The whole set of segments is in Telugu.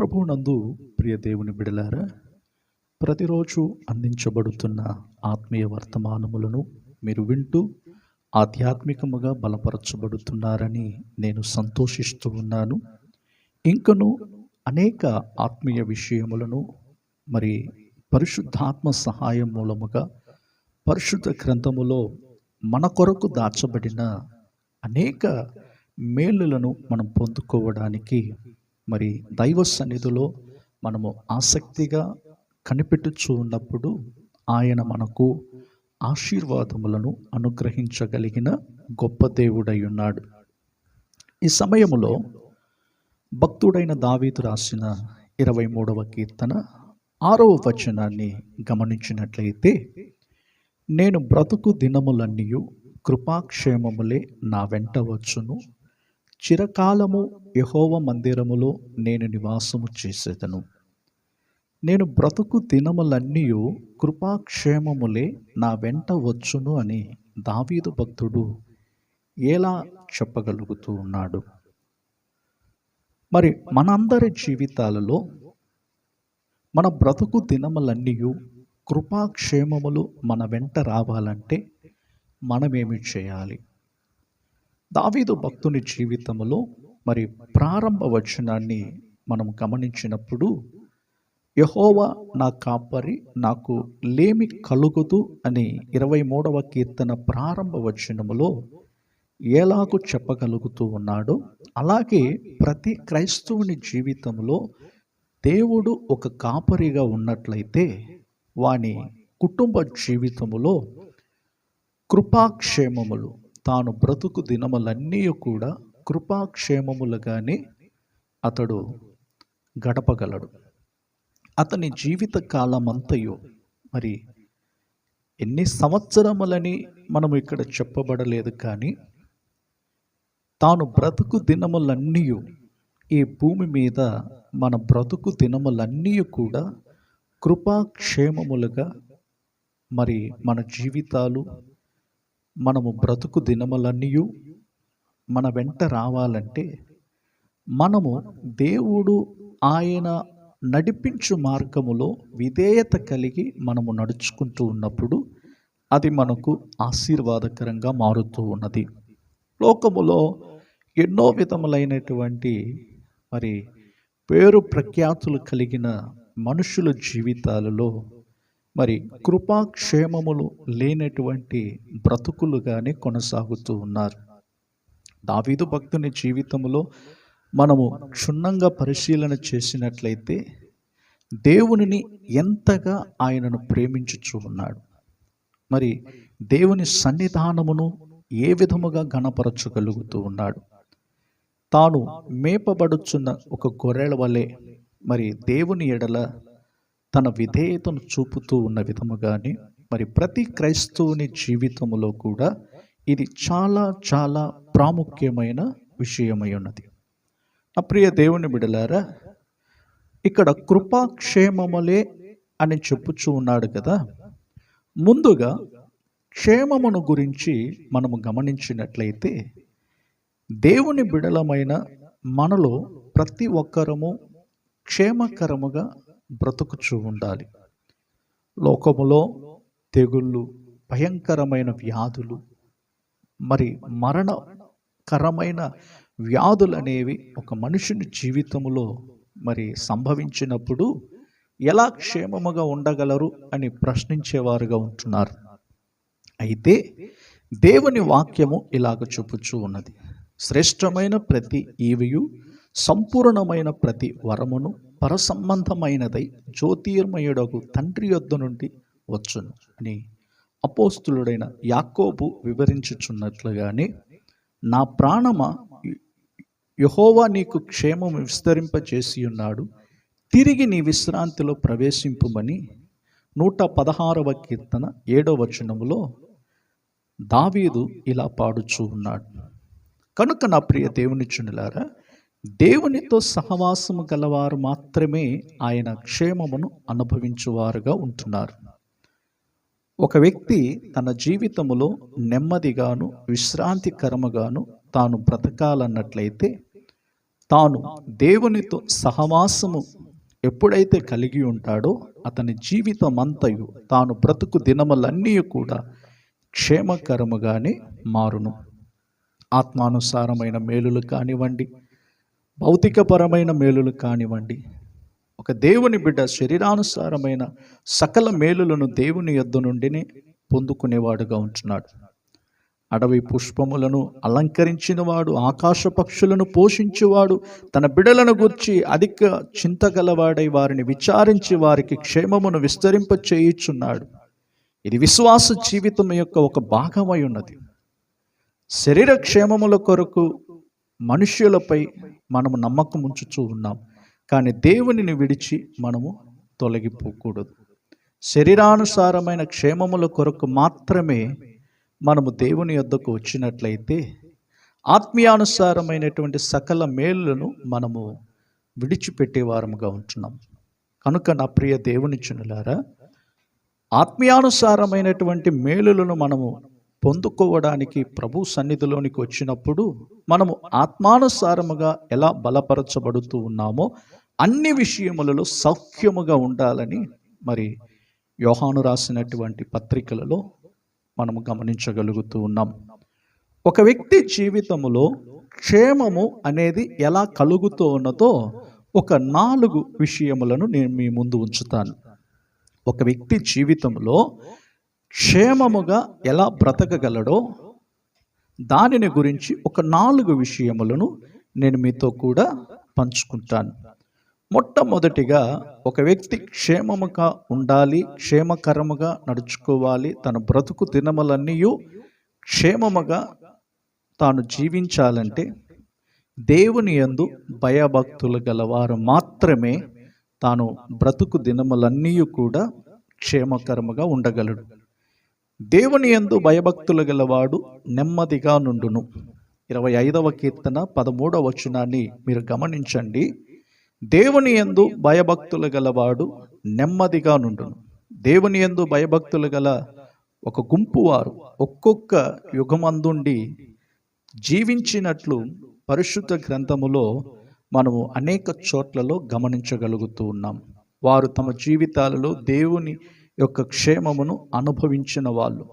ప్రభువునందు ప్రియ దేవుని బిడలారా, ప్రతిరోజు అందించబడుతున్న ఆత్మీయ వర్తమానములను మీరు వింటూ ఆధ్యాత్మికముగా బలపరచబడుతున్నారని నేను సంతోషిస్తూ ఉన్నాను. ఇంకను అనేక ఆత్మీయ విషయములను మరి పరిశుద్ధాత్మ సహాయం మూలముగా పరిశుద్ధ గ్రంథములో మన కొరకు దాచబడిన అనేక మేలులను మనం పొందుకోవడానికి మరి దైవ సన్నిధిలో మనము ఆసక్తిగా కనిపెట్టుచూ ఉన్నప్పుడు ఆయన మనకు ఆశీర్వాదములను అనుగ్రహించగలిగిన గొప్ప దేవుడై ఉన్నాడు. ఈ సమయములో భక్తుడైన దావీదు రాసిన 23వ కీర్తన 6వ వచనాన్ని గమనించినట్లయితే, నేను బ్రతుకు దినములన్నీయు కృపాక్షేమములే నా వెంట వచ్చును, చిరకాలము యెహోవా మందిరములో నేను నివాసము చేసేదను. నేను బ్రతుకు దినములన్నీయు కృపాక్షేమములే నా వెంట వచ్చును అని దావీదు భక్తుడు ఎలా చెప్పగలుగుతూ ఉన్నాడు? మరి మనందరి జీవితాలలో మన బ్రతుకు దినములన్నీయు కృపాక్షేమములు మన వెంట రావాలంటే మనమేమి చేయాలి? దావీదు భక్తుని జీవితంలో మరి ప్రారంభ వచనాన్ని మనం గమనించినప్పుడు, యెహోవా నా కాపరి, నాకు లేమి కలుగదు అని 23వ కీర్తన ప్రారంభ వచనములో ఎలాగూ చెప్పగలుగుతూ ఉన్నాడో, అలాగే ప్రతి క్రైస్తవుని జీవితంలో దేవుడు ఒక కాపరిగా ఉన్నట్లయితే వాని కుటుంబ జీవితములో కృపాక్షేమములు, తాను బ్రతుకు దినములన్నీ కూడా కృపాక్షేమములుగానే అతడు గడపగలడు. అతని జీవిత కాలమంతయు మరి ఎన్ని సంవత్సరములని మనము ఇక్కడ చెప్పబడలేదు, కానీ తాను బ్రతుకు దినములన్నీ, ఈ భూమి మీద మన బ్రతుకు దినములన్నీ కూడా కృపాక్షేమములుగా మరి మన జీవితాలు, మనము బ్రతుకు దినములన్నీ మన వెంట రావాలంటే మనము దేవుడు ఆయన నడిపించు మార్గములో విధేయత కలిగి మనము నడుచుకుంటూ ఉన్నప్పుడు అది మనకు ఆశీర్వాదకరంగా మారుతూ ఉన్నది. లోకములో ఎన్నో విధములైనటువంటి మరి పేరు ప్రఖ్యాతులు కలిగిన మనుషుల జీవితాలలో మరి కృపాక్షేమములు లేనటువంటి బ్రతుకులుగానే కొనసాగుతూ ఉన్నారు. దావీదు భక్తుని జీవితంలో మనము క్షుణ్ణంగా పరిశీలన చేసినట్లయితే దేవునిని ఎంతగా ఆయనను ప్రేమించుచూ ఉన్నాడు. మరి దేవుని సన్నిధానమును ఏ విధముగా ఘనపరచగలుగుతూ ఉన్నాడు. తాను మేపబడుచున్న ఒక గొర్రెల వలె మరి దేవుని ఎడల తన విధేయతను చూపుతూ ఉన్న విధముగానే మరి ప్రతి క్రైస్తవుని జీవితంలో కూడా ఇది చాలా చాలా ప్రాముఖ్యమైన విషయమై ఉన్నది. నా ప్రియ దేవుని బిడలారా, ఇక్కడ కృపాక్షేమములే అని చెప్పుచూ ఉన్నాడు కదా. ముందుగా క్షేమమును గురించి మనము గమనించినట్లయితే, దేవుని బిడలమైన మనలో ప్రతి ఒక్కరము క్షేమకరముగా బ్రతుకుచూ ఉండాలి. లోకములో తెగుళ్ళు, భయంకరమైన వ్యాధులు, మరి మరణకరమైన వ్యాధులు అనేవి ఒక మనుషుని జీవితంలో మరి సంభవించినప్పుడు ఎలా క్షేమముగా ఉండగలరు అని ప్రశ్నించేవారుగా ఉంటున్నారు. అయితే దేవుని వాక్యము ఇలాగ చెప్పుచూ ఉన్నది, శ్రేష్టమైన ప్రతి ఈవియు సంపూర్ణమైన ప్రతి వరమును పరసంబంధమైనదై జ్యోతిర్మయుడగు తండ్రి యొద్ద నుండి వచ్చును అని అపోస్తులుడైన యాకోబు వివరించుచున్నట్లుగానే, నా ప్రాణమా, యెహోవా నీకు క్షేమం విస్తరింపచేసి ఉన్నాడు, తిరిగి నీ విశ్రాంతిలో ప్రవేశింపుమని 116వ కీర్తన 7వ వచనములో దావీదు ఇలా పాడుచూ ఉన్నాడు. కనుక నా ప్రియ దేవుని చునులారా, దేవునితో సహవాసము గలవారు మాత్రమే ఆయన క్షేమమును అనుభవించువారుగా ఉంటున్నారు. ఒక వ్యక్తి తన జీవితములో నెమ్మదిగాను విశ్రాంతికరముగాను తాను బ్రతకాలన్నట్లయితే తాను దేవునితో సహవాసము ఎప్పుడైతే కలిగి ఉంటాడో అతని జీవితం అంతయు తాను బ్రతుకు దినములన్నీ కూడా క్షేమకరముగానే మారును. ఆత్మానుసారమైన మేలులు కానివ్వండి, భౌతికపరమైన మేలులు కానివ్వండి, ఒక దేవుని బిడ్డ శరీరానుసారమైన సకల మేలులను దేవుని యొద్ద నుండినే పొందుకునేవాడుగా ఉంటున్నాడు. అడవి పుష్పములను అలంకరించినవాడు, ఆకాశ పక్షులను పోషించువాడు, తన బిడలను గూర్చి అధిక చింతగలవాడై వారిని విచారించి వారికి క్షేమమును విస్తరింప చేయుచున్నాడు. ఇది విశ్వాస జీవితం యొక్క ఒక భాగమై ఉన్నది. శరీర క్షేమముల కొరకు మనుష్యులపై మనము నమ్మకం ఉంచుచూ ఉన్నాం, కానీ దేవునిని విడిచి మనము తొలగిపోకూడదు. శరీరానుసారమైన క్షేమముల కొరకు మాత్రమే మనము దేవుని యొద్దకు వచ్చినట్లయితే ఆత్మీయానుసారమైనటువంటి సకల మేలులను మనము విడిచిపెట్టేవారముగా ఉంటున్నాం. కనుక నా ప్రియ దేవుని జనులారా, ఆత్మీయానుసారమైనటువంటి మేలులను మనము పొందుకోవడానికి ప్రభు సన్నిధిలోనికి వచ్చినప్పుడు మనము ఆత్మానుసారముగా ఎలా బలపరచబడుతూ ఉన్నామో అన్ని విషయములలో సౌఖ్యముగా ఉండాలని మరి యోహాను రాసినటువంటి పత్రికలలో మనము గమనించగలుగుతూ ఉన్నాం. ఒక వ్యక్తి జీవితములో క్షేమము అనేది ఎలా కలుగుతూ ఉన్నదో ఒక 4 విషయములను నేను మీ ముందు ఉంచుతాను. ఒక వ్యక్తి జీవితంలో క్షేమముగా ఎలా బ్రతకగలడో దానిని గురించి ఒక 4 విషయములను నేను మీతో కూడా పంచుకుంటాను. మొట్టమొదటిగా ఒక వ్యక్తి క్షేమముగా ఉండాలి, క్షేమకరముగా నడుచుకోవాలి, తన బ్రతుకు దినములన్నీ క్షేమముగా తాను జీవించాలంటే దేవుని యందు భయభక్తులు గలవారు మాత్రమే తాను బ్రతుకు దినములన్నీ కూడా క్షేమకరముగా ఉండగలడు. దేవుని యందు భయభక్తులు గలవాడు నెమ్మదిగా నుండును. 25వ కీర్తన 13వ వచనాన్ని మీరు గమనించండి. దేవుని యందు భయభక్తులు గలవాడు నెమ్మదిగా నుండును. దేవుని యందు భయభక్తులు గల ఒక గుంపు వారు ఒక్కొక్క యుగమందుండి జీవించినట్లు పరిశుద్ధ గ్రంథములో మనము అనేక చోట్లలో గమనించగలుగుతూ ఉన్నాం. వారు తమ జీవితాలలో దేవుని యొక్క క్షేమమును అనుభవించిన వాళ్ళు,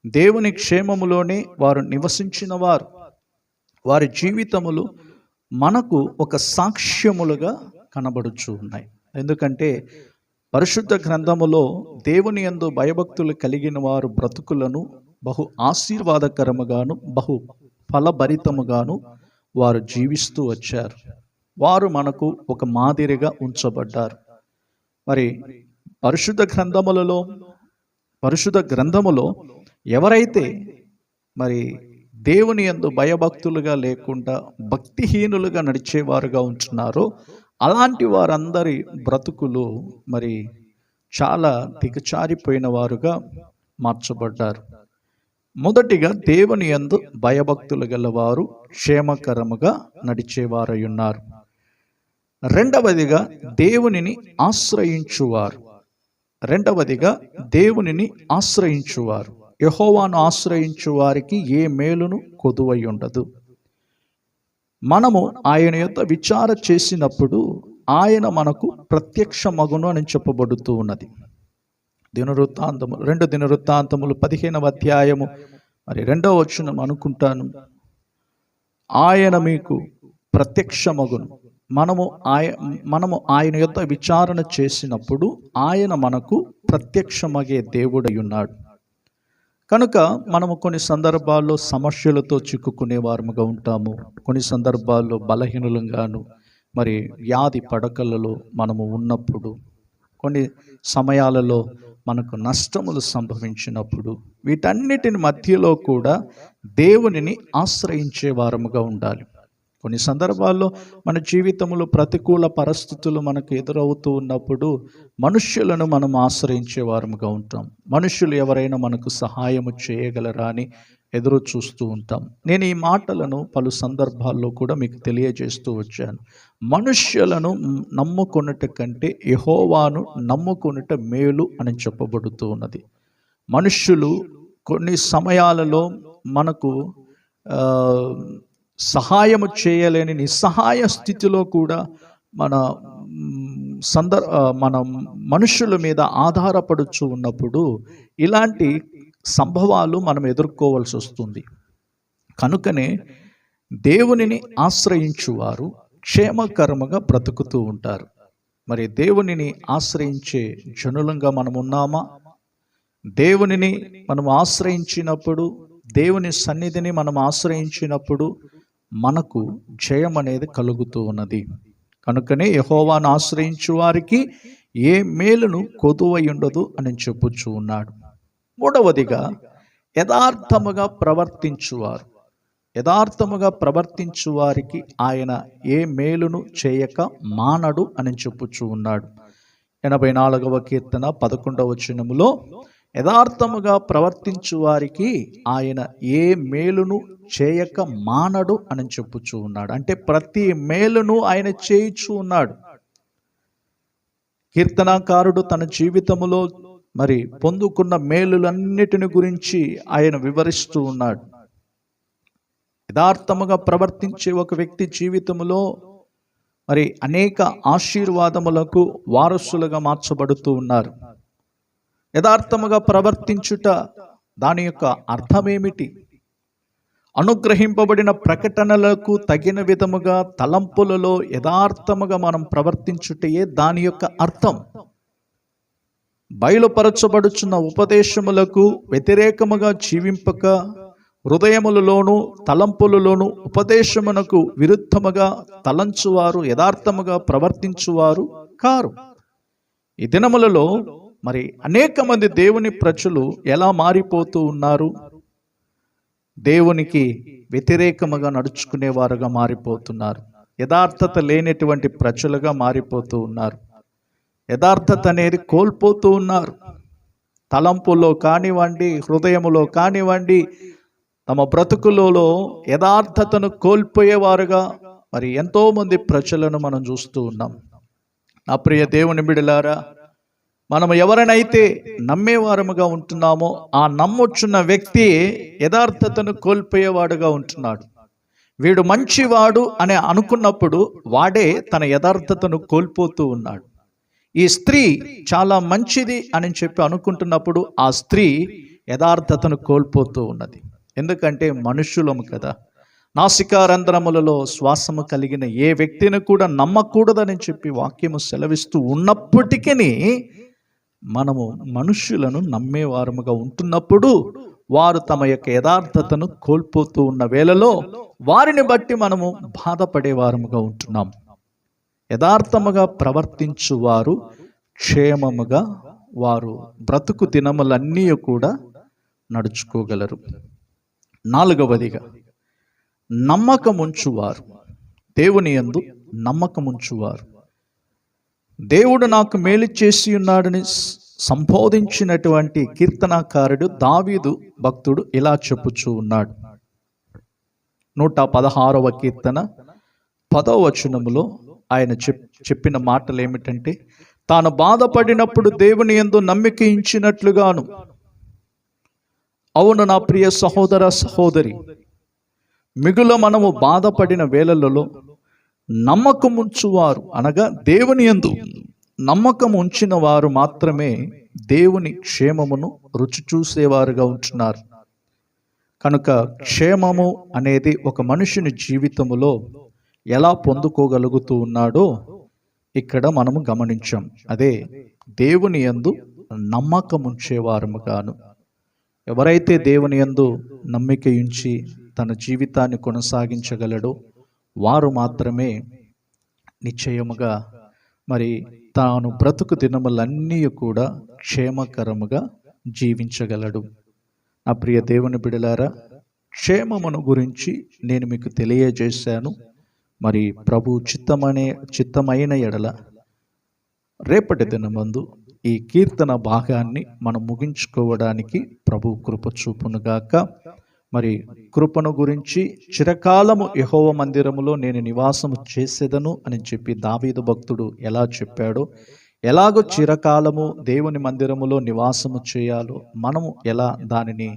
దేవుని క్షేమములోనే వారు నివసించిన వారు. వారి జీవితములు మనకు ఒక సాక్ష్యములుగా కనబడుచు ఉన్నాయి. ఎందుకంటే పరిశుద్ధ గ్రంథములో దేవుని యందు భయభక్తులు కలిగిన వారు బ్రతుకులను బహు ఆశీర్వాదకరముగాను బహు ఫలభరితముగాను వారు జీవిస్తూ వచ్చారు. వారు మనకు ఒక మాదిరిగా ఉంచబడ్డారు. మరి పరిశుద్ధ గ్రంథములో ఎవరైతే మరి దేవుని యందు భయభక్తులుగా లేకుండా భక్తిహీనులుగా నడిచేవారుగా ఉంటున్నారో అలాంటి వారందరి బ్రతుకులు మరి చాలా దిగజారిపోయిన వారుగా మార్చబడ్డారు. మొదటిగా దేవుని యందు భయభక్తులు గలవారు క్షేమకరముగా నడిచేవారై ఉన్నారు. రెండవదిగా దేవునిని ఆశ్రయించువారు. యెహోవాను ఆశ్రయించు వారికి ఏ మేలును కొదువై ఉండదు. మనము ఆయన యొద్ద విచార చేసినప్పుడు ఆయన మనకు ప్రత్యక్షమగును అని చెప్పబడుతూ ఉన్నది. 2 దినవృత్తాంతములు 15వ అధ్యాయము మరి 2వ వచనం అనుకుంటాను. ఆయన మీకు ప్రత్యక్షమగును. మనము ఆయన యొద్ద విచారణ చేసినప్పుడు ఆయన మనకు ప్రత్యక్షమగే దేవుడై ఉన్నాడు. కనుక మనము కొన్ని సందర్భాల్లో సమస్యలతో చిక్కుకునే వారముగా ఉంటాము. కొన్ని సందర్భాల్లో బలహీనులంగాను మరి వ్యాధి పడకలలో మనము ఉన్నప్పుడు, కొన్ని సమయాలలో మనకు నష్టములు సంభవించినప్పుడు, వీటన్నిటిని మధ్యలో కూడా దేవునిని ఆశ్రయించే వారముగా ఉండాలి. కొన్ని సందర్భాల్లో మన జీవితంలో ప్రతికూల పరిస్థితులు మనకు ఎదురవుతూ ఉన్నప్పుడు మనుష్యులను మనం ఆశ్రయించే వారముగా ఉంటాం. మనుష్యులు ఎవరైనా మనకు సహాయము చేయగలరా అని ఎదురు చూస్తూ ఉంటాం. నేను ఈ మాటలను పలు సందర్భాల్లో కూడా మీకు తెలియజేస్తూ వచ్చాను. మనుష్యులను నమ్ముకొనుట కంటే యెహోవాను నమ్ముకొనుట మేలు అని చెప్పబడుతూ ఉన్నది. మనుష్యులు కొన్ని సమయాలలో మనకు సహాయము చేయలేని నిస్సహాయ స్థితిలో కూడా మన మన మనుషుల మీద ఆధారపడుచు ఉన్నప్పుడు ఇలాంటి సంభవాలు మనం ఎదుర్కోవాల్సి వస్తుంది. కనుకనే దేవునిని ఆశ్రయించువారు క్షేమకరముగా బ్రతుకుతూ ఉంటారు. మరి దేవునిని ఆశ్రయించే జనులంగా మనం ఉన్నామా? దేవునిని మనం ఆశ్రయించినప్పుడు, దేవుని సన్నిధిని మనం ఆశ్రయించినప్పుడు మనకు జయం అనేది కలుగుతూ ఉన్నది. కనుకనే యెహోవాను ఆశ్రయించు వారికి ఏ మేలును కొదువై ఉండదు అని చెప్పుచూ ఉన్నాడు. మూడవదిగా యథార్థముగా ప్రవర్తించువారు. యథార్థముగా ప్రవర్తించు వారికి ఆయన ఏ మేలును చేయక మానడు అని చెప్పుచూ ఉన్నాడు. 84వ కీర్తన 11వ వచనములో యథార్థముగా ప్రవర్తించు వారికి ఆయన ఏ మేలును చేయక మానడు అని చెప్పుచూ ఉన్నాడు. అంటే ప్రతి మేలును ఆయన చేయిచూ ఉన్నాడు. కీర్తనాకారుడు తన జీవితములో మరి పొందుకున్న మేలులన్నిటిని గురించి ఆయన వివరిస్తూ ఉన్నాడు. యథార్థముగా ప్రవర్తించే ఒక వ్యక్తి జీవితంలో మరి అనేక ఆశీర్వాదములకు వారసులుగా మార్చబడుతూ ఉన్నారు. యథార్థముగా ప్రవర్తించుట దాని యొక్క అర్థమేమిటి? అనుగ్రహింపబడిన ప్రకటనలకు తగిన విధముగా తలంపులలో యథార్థముగా మనం ప్రవర్తించుటయే దాని యొక్క అర్థం. బయలుపరచబడుచున్న ఉపదేశములకు వ్యతిరేకముగా జీవింపక, హృదయములలోను తలంపులలోను ఉపదేశమునకు విరుద్ధముగా తలంచువారు యథార్థముగా ప్రవర్తించువారు కారు. ఈ దినములలో మరి అనేక మంది దేవుని ప్రజలు ఎలా మారిపోతూ ఉన్నారు? దేవునికి వ్యతిరేకముగా నడుచుకునేవారుగా మారిపోతున్నారు. యథార్థత లేనటువంటి ప్రజలుగా మారిపోతూ ఉన్నారు. యథార్థత అనేది కోల్పోతూ ఉన్నారు. తలంపులో కానివ్వండి, హృదయములో కానివ్వండి, తమ బ్రతుకులలో యథార్థతను కోల్పోయేవారుగా మరి ఎంతో మంది ప్రజలను మనం చూస్తూ ఉన్నాం. నా ప్రియ దేవుని బిడ్డలారా, మనము ఎవరినైతే నమ్మేవారముగా ఉంటున్నామో ఆ నమ్ముచున్న వ్యక్తి యథార్థతను కోల్పోయేవాడుగా ఉంటున్నాడు. వీడు మంచివాడు అని అనుకున్నప్పుడు వాడే తన యథార్థతను కోల్పోతూ ఉన్నాడు. ఈ స్త్రీ చాలా మంచిది అని చెప్పి అనుకుంటున్నప్పుడు ఆ స్త్రీ యథార్థతను కోల్పోతూ ఉన్నది. ఎందుకంటే మనుషులము కదా. నాసికారంధ్రములలో శ్వాసము కలిగిన ఏ వ్యక్తిని కూడా నమ్మకూడదని చెప్పి వాక్యము సెలవిస్తూ ఉన్నప్పటికీ మనము మనుష్యులను నమ్మేవారముగా ఉంటున్నప్పుడు వారు తమ యొక్క యథార్థతను కోల్పోతూ ఉన్న వేళలో వారిని బట్టి మనము బాధపడేవారముగా ఉంటున్నాం. యథార్థముగా ప్రవర్తించువారు క్షేమముగా వారు బ్రతుకు దినములన్నీ కూడా నడుచుకోగలరు. 4వదిగా నమ్మకముంచువారు. దేవుని యందు నమ్మకముంచువారు. దేవుడు నాకు మేలు చేసి ఉన్నాడని సంబోధించినటువంటి కీర్తనాకారుడు దావీదు భక్తుడు ఇలా చెప్పుచూ ఉన్నాడు. 116వ కీర్తన 10వ వచనములో ఆయన చెప్పిన మాటలు ఏమిటంటే, తాను బాధపడినప్పుడు దేవుని యందు నమ్మిక ఉంచినట్లుగాను. అవును నా ప్రియ సహోదర సహోదరి, మిగుల మనము బాధపడిన వేళలలో నమ్మకముంచువారు అనగా దేవుని యందు నమ్మకం ఉంచిన వారు మాత్రమే దేవుని క్షేమమును రుచి చూసేవారుగా ఉంటున్నారు. కనుక క్షేమము అనేది ఒక మనుషుని జీవితములో ఎలా పొందుకోగలుగుతూ ఉన్నాడో ఇక్కడ మనము గమనించాం. అదే దేవుని యందు నమ్మకముంచేవారముగాను. ఎవరైతే దేవుని యందు నమ్మిక ఉంచి తన జీవితాన్ని కొనసాగించగలడో వారు మాత్రమే నిశ్చయముగా మరి తాను బ్రతుకు దినములన్నీ కూడా క్షేమకరముగా జీవించగలడు. నా ప్రియ దేవుని బిడ్డలారా, క్షేమమును గురించి నేను మీకు తెలియజేశాను. మరి ప్రభు చిత్తమైన ఎడల రేపటి దినమందు ఈ కీర్తన భాగాన్ని మనం ముగించుకోవడానికి ప్రభు కృప చూపునుగాక. మరి కృపను గురించి చిరకాలము యెహోవా మందిరములో నేను నివాసము చేసేదను అని చెప్పి దావీదు భక్తుడు ఎలా చెప్పాడో, ఎలాగో చిరకాలము దేవుని మందిరములో నివాసము చేయాలో, మనము ఎలా దానిని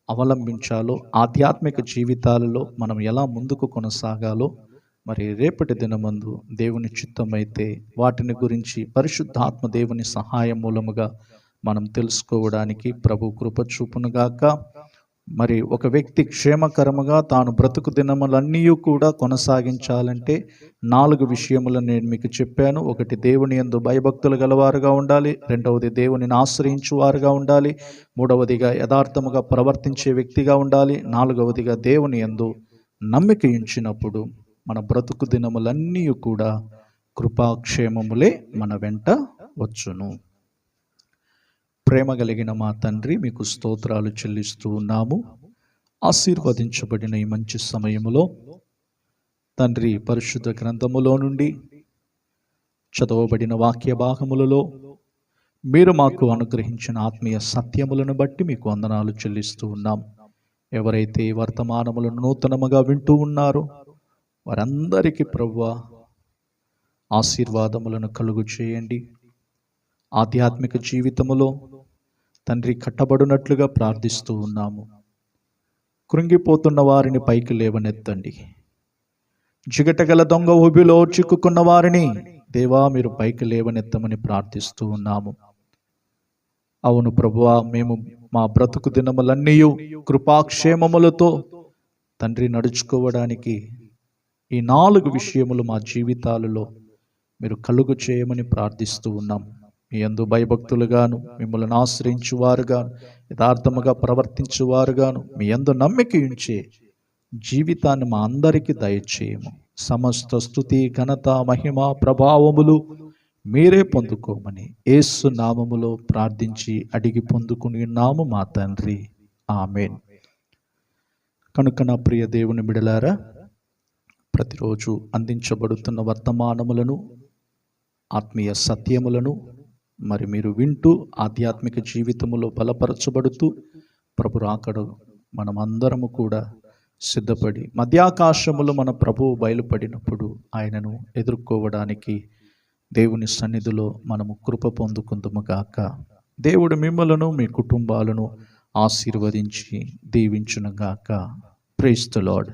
అవలంబించాలో, ఆధ్యాత్మిక జీవితాలలో మనం ఎలా ముందుకు కొనసాగాలో మరి రేపటి దినమందు దేవుని చిత్తమైతే వాటిని గురించి పరిశుద్ధాత్మ దేవుని సహాయం మూలముగా మనం తెలుసుకోవడానికి ప్రభు కృప చూపునుగాక. మరి ఒక వ్యక్తి క్షేమకరముగా తాను బ్రతుకు దినములన్నీ కూడా కొనసాగించాలంటే 4 విషయములను నేను మీకు చెప్పాను. ఒకటి, దేవుని యందు భయభక్తులు గలవారుగా ఉండాలి. రెండవది, దేవునిని ఆశ్రయించువారుగా ఉండాలి. మూడవదిగా, యథార్థముగా ప్రవర్తించే వ్యక్తిగా ఉండాలి. నాలుగవదిగా, దేవుని యందు నమ్మిక ఉంచినప్పుడు మన బ్రతుకు దినములన్నీ కూడా కృపాక్షేమములే మన వెంట వచ్చును. ప్రేమ కలిగిన మా తండ్రి, మీకు స్తోత్రాలు చెల్లిస్తూ ఉన్నాము. ఆశీర్వదించబడిన ఈ మంచి సమయములో తండ్రి, పరిశుద్ధ గ్రంథములో నుండి చదవబడిన వాక్య భాగములలో మీరు మాకు అనుగ్రహించిన ఆత్మీయ సత్యములను బట్టి మీకు వందనాలు చెల్లిస్తూ ఉన్నాం. ఎవరైతే వర్తమానములను నూతనముగా వింటూ ఉన్నారో వారందరికీ ప్రభువా ఆశీర్వాదములను కలుగు చేయండి. ఆధ్యాత్మిక జీవితములో తండ్రి కట్టబడినట్లుగా ప్రార్థిస్తూ ఉన్నాము. కృంగిపోతున్న వారిని పైకి లేవనెత్తండి. జిగటగల దొంగ ఊబిలో చిక్కుకున్న వారిని దేవా మీరు పైకి లేవనెత్తమని ప్రార్థిస్తూ ఉన్నాము. అవును ప్రభువా, మేము మా బ్రతుకు దినములన్నీ కృపాక్షేమములతో తండ్రి నడుచుకోవడానికి ఈ 4 విషయములు మా జీవితాలలో మీరు కలుగు చేయమని ప్రార్థిస్తూ ఉన్నాం. మీ యందు భయభక్తులుగాను, మిమ్మల్ని ఆశ్రయించువారుగాను, యథార్థముగా ప్రవర్తించువారుగాను, మీ యందు నమ్మిక ఉంచే జీవితాన్ని మా అందరికీ దయచేయము. సమస్త స్తుతి, ఘనత, మహిమ, ప్రభావములు మీరే పొందుకోమని యేసు నామములో ప్రార్థించి అడిగి పొందుకుని ఉన్నాము మా తండ్రి. ఆమేన్. కనుక నా ప్రియ దేవుని బిడలారా, ప్రతిరోజు అందించబడుతున్న వర్తమానములను, ఆత్మీయ సత్యములను మరి మీరు వింటూ ఆధ్యాత్మిక జీవితములో బలపరచబడుతూ ప్రభు రాకడ మనమందరము కూడా సిద్ధపడి మధ్యాకాశములో మన ప్రభువు బయలుపడినప్పుడు ఆయనను ఎదుర్కోవడానికి దేవుని సన్నిధిలో మనము కృప పొందుకుందుముగాక. దేవుడు మిమ్మలను, మీ కుటుంబాలను ఆశీర్వదించి దీవించునుగాక. Praise the lord.